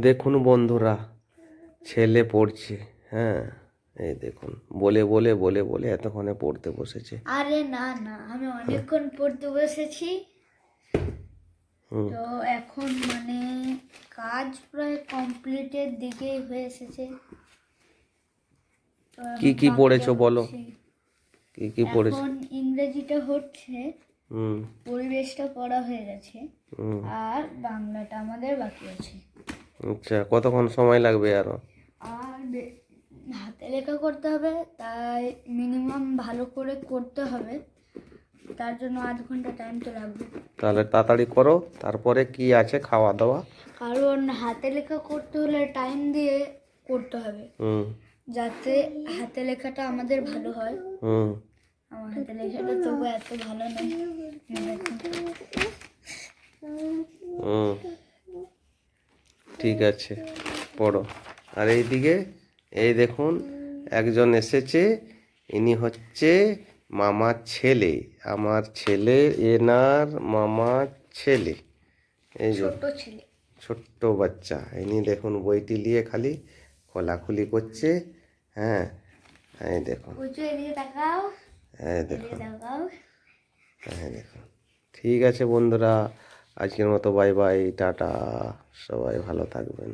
দেখুন বন্ধুরা, ছেলে পড়ছে। হ্যাঁ, এই দেখুন, বলে বলে বলে বলে এতক্ষণে পড়তে বসেছে। আরে না না, আমি অনেকক্ষণ পড়তে বসেছি। হুম। তো এখন মানে কাজ প্রায় কমপ্লিটের দিকেই হয়ে এসেছে। তো কি এখন কি বাংলাটা পড়েছো বলো, হচ্ছে, কি কি পড়েছো? এখন ইংরেজিটা হচ্ছে, হুম। পরিবেশটা পড়া হয়ে গেছে, হুম। আর বাংলাটা আমাদের বাকি আছে। আচ্ছা, কতক্ষণ সময় লাগবে আরো? আর হাতে লেখা করতে হবে, তাই মিনিমাম ভালো করে করতে হবে, তার জন্য 8 ঘন্টা টাইম তো লাগবে। তাহলে তাড়াতাড়ি করো, তারপরে কি আছে খাওয়া দাওয়া? কারণ হাতে লেখা করতে হলে টাইম দিয়ে করতে হবে, হুম। যাতে হাতে লেখাটা আমাদের ভালো হয়। হুম। আমার হাতে লেখাটা তবু এত ভালো নয়। হুম। ঠিক আছে, পড়ো। আর এইদিকে এই দেখুন, একজন এসেছে। ইনি হচ্ছে মামার ছেলে, আমার ছেলে, এনার মামার ছেলে। এই যে ছোট ছেলে। ছোট্ট বাচ্চা, ইনি দেখুন বইটি নিয়ে খালি খোলাখুলি করছে। হ্যাঁ, এই দেখুন, উঁচু এদিকে তাকাও, এই এদিকে দেখুন, তাকাও। এই দেখুন। ঠিক আছে বন্ধুরা, আজকের মতো বাই বাই, টাটা। সবাই ভালো থাকবেন।